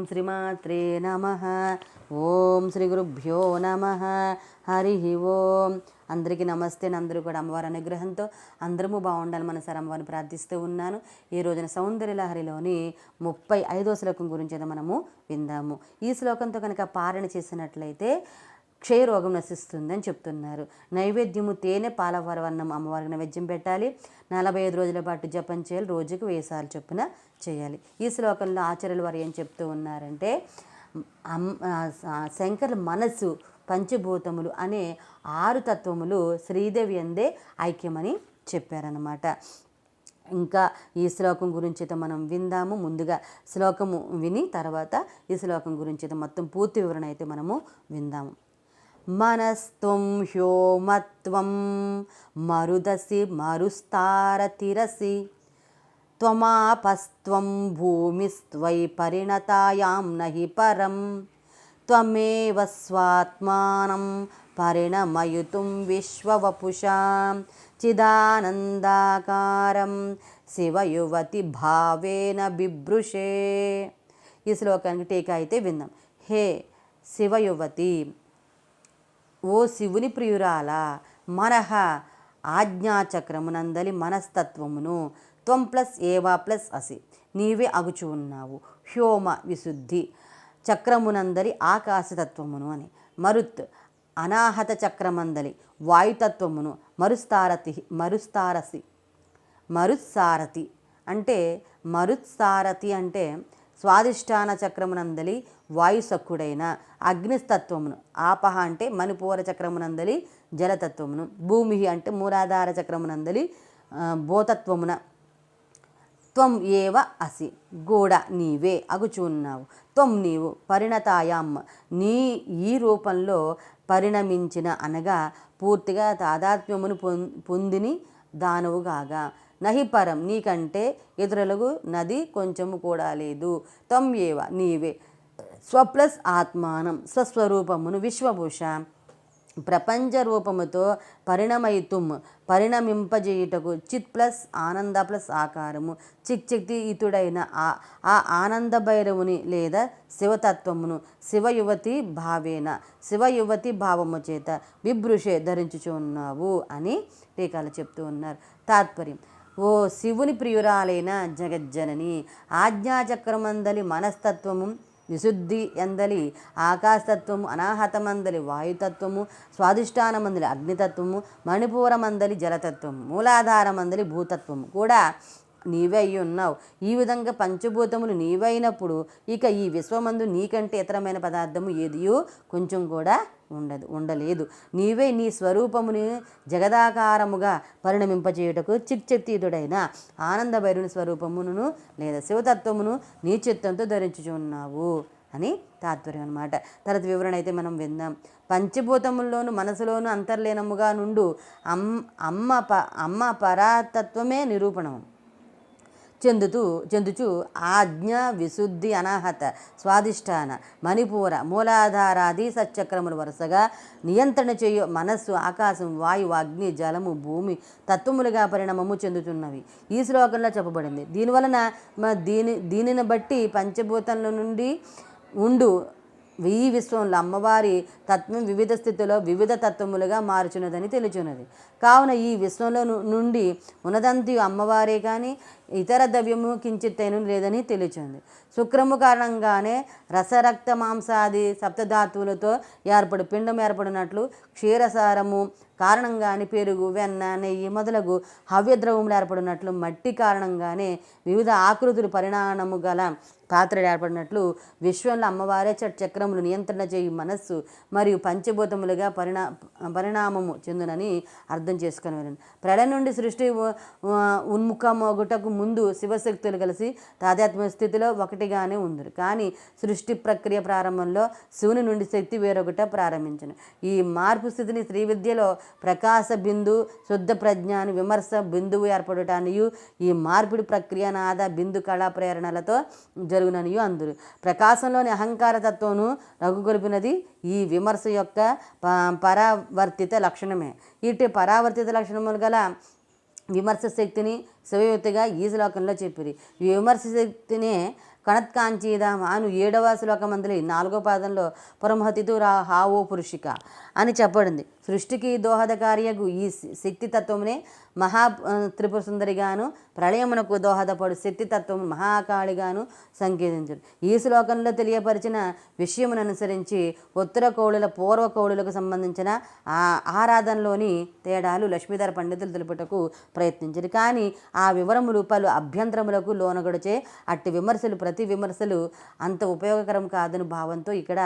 శ్రీమాత్రే నమః. ఓం శ్రీ గురుభ్యో నమః. హరి ఓం. అందరికీ నమస్తే. అందరూ కూడా అమ్మవారి అనుగ్రహంతో అందరము బాగుండాలి మనసారి అమ్మవారిని ప్రార్థిస్తూ ఉన్నాను. ఈ రోజున సౌందర్యలహరిలోని 35వ శ్లోకం గురించి అయితే మనము విందాము. ఈ శ్లోకంతో కనుక పారణ చేసినట్లయితే క్షయరోగం నశిస్తుందని చెప్తున్నారు. నైవేద్యము తేనె పాలవరవన్నం అమ్మవారికి నైవేద్యం పెట్టాలి. 45 రోజుల పాటు జపం చేయాలి. రోజుకు 1000 సార్లు చొప్పున చేయాలి. ఈ శ్లోకంలో ఆచార్యుల వారు ఏం చెప్తూ ఉన్నారంటే, శంకరుల మనస్సు పంచభూతములు అనే 6 తత్వములు శ్రీదేవి అందే ఐక్యమని చెప్పారన్నమాట. ఇంకా ఈ శ్లోకం గురించి అయితే మనం విందాము. ముందుగా శ్లోకము విని తర్వాత ఈ శ్లోకం గురించి అయితే మొత్తం పూర్తి వివరణ అయితే మనము విందాము. మనస్త్వం హ్యోమత్వం మరుదసి మరుస్తారతిరసి త్వమాపస్త్వం భూమిస్త్వై పరిణతాయాం నహి పరం త్వమేవ స్వాత్మానం పరిణమయుతుం విశ్వవపుషాం చిదానందాకారం శివయువతి భావేన బిభృషే. ఈ శ్లోకానికి టీకా అయితే విందాం. హే శివయువతి, ఓ శివుని ప్రియురాల, మనహ ఆజ్ఞాచక్రమునందలి మనస్తత్వమును త్వం ప్లస్ ఏవా ప్లస్ అసి నీవే అగుచు ఉన్నావు. హ్యోమ విశుద్ధి చక్రమునందలి ఆకాశతత్వమును అని. మరుత్ అనాహత చక్రమందలి వాయుతత్వమును. మరుత్సారథి అంటే స్వాదిష్టాన చక్రమునందలి వాయుసక్కుడైన అగ్నిస్తత్వమును. ఆపహ అంటే మణిపూర చక్రమునందలి జలతత్వమును. భూమి అంటే మూలాధార చక్రమునందలి భూతత్వమున. త్వం ఏవ అసి గూడ నీవే అగుచున్నావు. త్వం నీవు పరిణతాయామ్మ ఈ రూపంలో పరిణమించిన అనగా పూర్తిగా తాదాత్మ్యమును పొందిని దానవుగాగా. నహి పరం నీకంటే ఇతరులకు నది కొంచెము కూడా లేదు. త్వం ఏవ నీవే స్వప్లస్ ఆత్మానం స్వస్వరూపమును విశ్వభూష ప్రపంచ రూపముతో పరిణమింపజేయుటకు చిత్ ప్లస్ ఆనంద ప్లస్ ఆకారము చిక్చిక్తి ఇతుడైన ఆ ఆనంద భైరవుని లేదా శివతత్వమును శివయువతి భావము చేత బిభృషే ధరించుచున్నావు అని టీకాలు చెప్తూ ఉన్నారు. తాత్పర్యం: ఓ శివుని ప్రియురాలైన జగజ్జనని, ఆజ్ఞాచక్రమందలి మనస్తత్వము, విశుద్ధి ఎందలి ఆకాశతత్వము, అనాహతమందలి వాయుతత్వము, స్వాధిష్టానమందలి అగ్నితత్వము, మణిపూరమందలి జలతత్వము, మూలాధారమందలి భూతత్వము కూడా నీవే అయి ఉన్నావు. ఈ విధంగా పంచభూతములు నీవైనప్పుడు ఇక ఈ విశ్వమందు నీకంటే ఇతరమైన పదార్థము ఏదియో కొంచెం కూడా ఉండలేదు. నీవే నీ స్వరూపముని జగదాకారముగా పరిణమింపచేయుటకు చిక్చెత్తీతుడైన ఆనంద భైరుని స్వరూపమును లేదా శివతత్వమును నీ చిత్తంతో ధరించుచున్నావు అని తాత్పర్యం అన్నమాట. తర్వాత వివరణ అయితే మనం విందాం. పంచభూతముల్లోను మనసులోను అంతర్లీనముగా నుండు అమ్మ పరాతత్వమే నిరూపణం చెందుచు ఆజ్ఞ, విశుద్ధి, అనాహత, స్వాధిష్టాన, మణిపూర, మూలాధారాది సచ్చక్రములు వరుసగా నియంత్రణ చేయు మనస్సు, ఆకాశం, వాయువు, అగ్ని, జలము, భూమి తత్వములుగా పరిణామము చెందుతున్నవి ఈ శ్లోకంలో చెప్పబడింది. దీనిని బట్టి పంచభూతంలో నుండి ఈ విశ్వంలో అమ్మవారి తత్వం వివిధ స్థితిలో వివిధ తత్వములుగా మారుచున్నదని తెలుచున్నది. కావున ఈ విశ్వంలో నుండి ఉన్నదంతి అమ్మవారే కానీ ఇతర ద్రవ్యము కించిత్తైన లేదని తెలుచుంది. శుక్రము కారణంగానే రసరక్త మాంసాది సప్తధాతువులతో పిండం ఏర్పడినట్లు క్షీరసారము కారణంగానే పెరుగు, వెన్న, నెయ్యి మొదలగు హవ్యద్రవములు ఏర్పడినట్లు మట్టి కారణంగానే వివిధ ఆకృతులు పరిణామము గల పాత్రలు ఏర్పడినట్లు విశ్వంలో అమ్మవారే చక్రములు నియంత్రణ చేయు మనస్సు మరియు పంచభూతములుగా పరిణామము చెందునని అర్థం చేసుకుని వెళ్ళండి. ప్రళయం నుండి సృష్టి ఉన్ముఖమొగుటకు ముందు శివశక్తులు కలిసి తాదాత్మ్య స్థితిలో ఒకటిగానే ఉందరు. కానీ సృష్టి ప్రక్రియ ప్రారంభంలో శివుని నుండి శక్తి వేరొకట ప్రారంభించను. ఈ మార్పు స్థితిని శ్రీ విద్యలో ప్రకాశ బిందు, శుద్ధ ప్రజ్ఞాని, విమర్శ బిందువు ఏర్పడటానియు ఈ మార్పిడి ప్రక్రియ నాద బిందు కళా ప్రేరణలతో జరుగుననియు అందరు. ప్రకాశంలోని అహంకార తత్వమును రఘుగొలిపినది ఈ విమర్శ యొక్క పరావర్తిత లక్షణమే. ఇటు పరావర్తిత లక్షణములు గల విమర్శ శక్తిని శివయుక్తిగా ఈ శ్లోకంలో చెప్పిరి. ఈ విమర్శ శక్తినే కణత్కాంచీదాం అను 7వ శ్లోకమందలి 4వ పాదంలో పురంహతితు హావో పురుషిక అని చెప్పబడింది. సృష్టికి దోహదకారియగు ఈ శక్తితత్వమునే మహా త్రిపుర సుందరిగాను, ప్రళయమునకు దోహదపడు శక్తితత్వము మహాకాళిగాను సంకేతించడు. ఈ శ్లోకంలో తెలియపరిచిన విషయమును అనుసరించి ఉత్తర కౌళుల పూర్వ కౌళులకు సంబంధించిన ఆరాధనలోని తేడాలు లక్ష్మీధర పండితులు తెలుపుటకు ప్రయత్నించారు. కానీ ఆ వివరములు పలు అభ్యంతరములకు లోనగడిచే అట్టి విమర్శలు ప్రతి విమర్శలు అంత ఉపయోగకరం కాదని భావంతో ఇక్కడ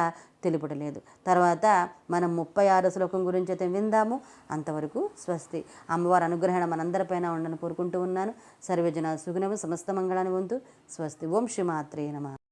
తెలుపటలేదు. తర్వాత మనం 36వ శ్లోకం గురించి అయితే విందాము. అంతవరకు స్వస్తి. అమ్మవారి అనుగ్రహణ మనందరిపైన ఉండని కోరుకుంటూ ఉన్నాను. సర్వజన సుగుణము సమస్త మంగళాన్ని వంతు స్వస్తి. ఓం శ్రీ మాత్రే నమః.